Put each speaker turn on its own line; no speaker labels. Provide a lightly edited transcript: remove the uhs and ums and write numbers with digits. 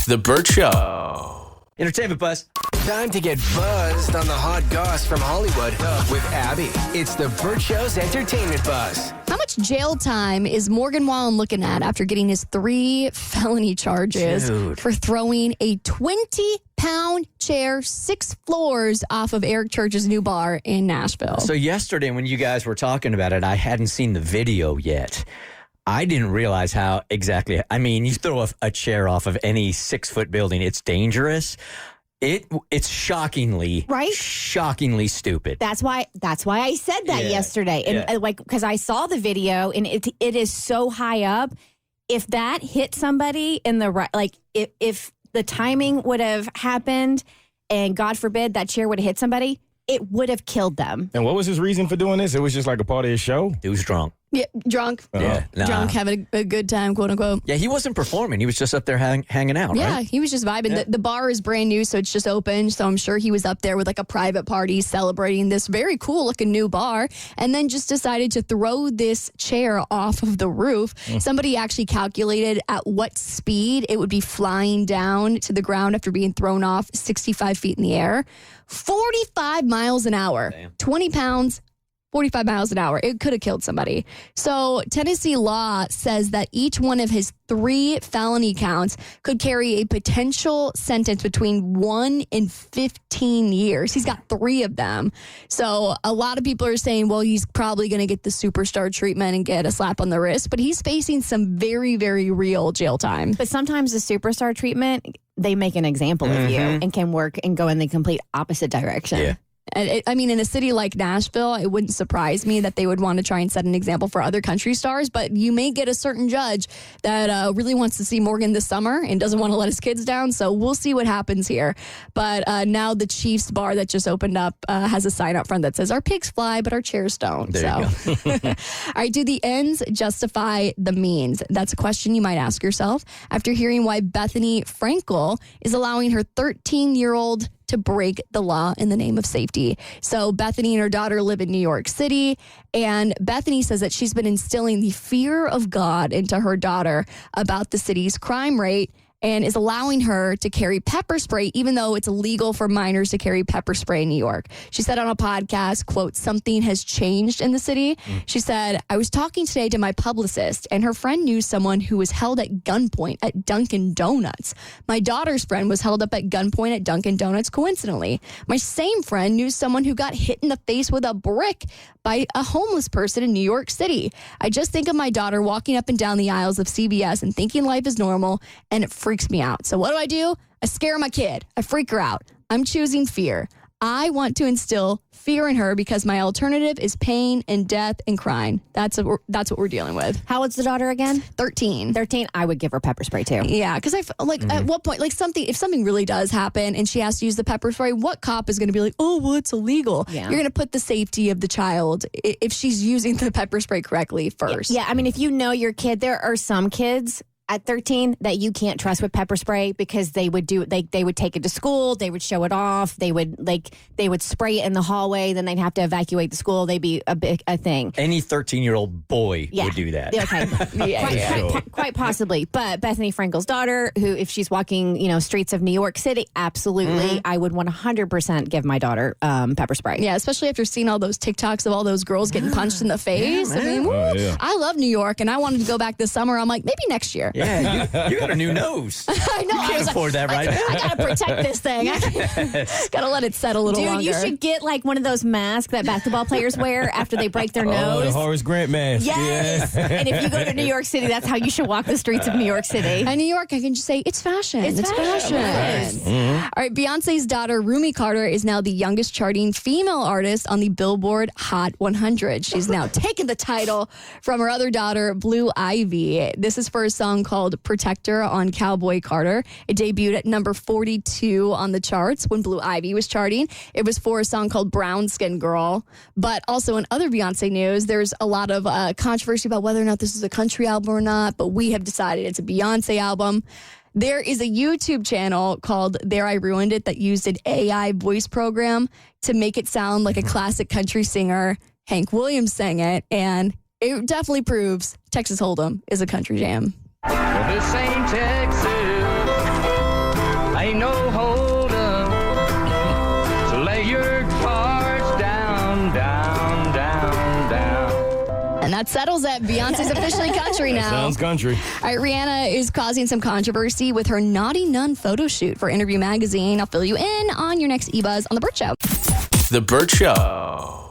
It's the Bert Show.
Entertainment Buzz.
Time to get buzzed on the hot goss from Hollywood with Abby. It's the Bert Show's Entertainment Buzz.
How much jail time is Morgan Wallen looking at after getting his 3 felony charges for throwing a 20-pound chair 6 floors off of Eric Church's new bar in Nashville?
So yesterday when you guys were talking about it, I hadn't seen the video yet. I didn't realize how exactly. I mean, you throw a chair off of any 6-foot building, it's dangerous. It's shockingly stupid.
That's why I said that yesterday, and because I saw the video, and it is so high up. If that hit somebody in the right, if the timing would have happened, and God forbid that chair would have hit somebody, it would have killed them.
And what was his reason for doing this? It was just like a part of his show?
He was drunk.
Yeah, drunk. Drunk, having a good time, quote unquote.
Yeah, he wasn't performing. He was just up there hanging out,
Yeah,
right?
he was just vibing.
Yeah.
The bar is brand new, so it's just open. So I'm sure he was up there with like a private party celebrating this very cool looking new bar, and then just decided to throw this chair off of the roof. Somebody actually calculated at what speed it would be flying down to the ground after being thrown off 65 feet in the air. 45 miles an hour.
Damn.
20 pounds. 45 miles an hour. It could have killed somebody. So Tennessee law says that each one of his 3 felony counts could carry a potential sentence between 1 and 15 years. He's got 3 of them. So a lot of people are saying, well, he's probably going to get the superstar treatment and get a slap on the wrist, but he's facing some very, very real jail time.
But sometimes the superstar treatment, they make an example of you and can work and go in the complete opposite direction.
Yeah.
And I mean, in a city like Nashville, it wouldn't surprise me that they would want to try and set an example for other country stars. But you may get a certain judge that really wants to see Morgan this summer and doesn't want to let his kids down. So we'll see what happens here. But now the Chiefs bar that just opened up has a sign up front that says, our pigs fly, but our chairs don't.
There you go.
All right. Do the ends justify the means? That's a question you might ask yourself after hearing why Bethany Frankel is allowing her 13-year-old to break the law in the name of safety. So Bethany and her daughter live in New York City, and Bethany says that she's been instilling the fear of God into her daughter about the city's crime rate and is allowing her to carry pepper spray, even though it's illegal for minors to carry pepper spray in New York. She said on a podcast, quote, something has changed in the city. She said, I was talking today to my publicist, and her friend knew someone who was held at gunpoint at Dunkin' Donuts. My daughter's friend was held up at gunpoint at Dunkin' Donuts, coincidentally. My same friend knew someone who got hit in the face with a brick by a homeless person in New York City. I just think of my daughter walking up and down the aisles of CVS and thinking life is normal, and it freaks me out. So what do? I scare my kid. I freak her out. I'm choosing fear. I want to instill fear in her because my alternative is pain and death and crying. That's what we're dealing with.
How old's the daughter again?
13.
13. I would give her pepper spray too.
Yeah, because at what point, if something really does happen and she has to use the pepper spray, what cop is going to be like, oh, well, it's illegal?
Yeah.
You're going to put the safety of the child, if she's using the pepper spray correctly, first.
Yeah, I mean, if you know your kid, there are some kids at 13 that you can't trust with pepper spray because they would take it to school, they would show it off, they would spray it in the hallway, then they'd have to evacuate the school. They'd be a thing.
Any 13-year-old boy would do that.
Okay. Quite possibly. But Bethany Frankel's daughter, who if she's walking, streets of New York City, absolutely, I would 100% give my daughter pepper spray.
Yeah, especially after seeing all those TikToks of all those girls getting punched in the face. I love New York, and I wanted to go back this summer. I'm like, maybe next year.
Yeah, you got a new nose.
I know.
You can't afford that right now.
I got to protect this thing. Got to let it set a little longer.
Dude, you should get like one of those masks that basketball players wear after they break their nose.
Oh, the Horace Grant mask.
Yes. Yeah. And if you go to New York City, that's how you should walk the streets of New York City.
In New York, I can just say, it's fashion. It's fashion.
Mm-hmm.
All right, Beyonce's daughter, Rumi Carter, is now the youngest charting female artist on the Billboard Hot 100. She's now taken the title from her other daughter, Blue Ivy. This is for a song called Protector on Cowboy Carter. It debuted at number 42 on the charts when Blue Ivy was charting. It was for a song called Brown Skin Girl. But also in other Beyonce news, there's a lot of controversy about whether or not this is a country album or not, but we have decided it's a Beyonce album. There is a YouTube channel called There I Ruined It that used an AI voice program to make it sound like a classic country singer. Hank Williams sang it, and it definitely proves Texas Hold'em is a country jam.
Well, this ain't Texas.
And that settles it. Beyonce's officially country now.
Sounds country.
All right, Rihanna is causing some controversy with her Naughty Nun photo shoot for Interview Magazine. I'll fill you in on your next eBuzz on The Bert Show.
The Bert Show.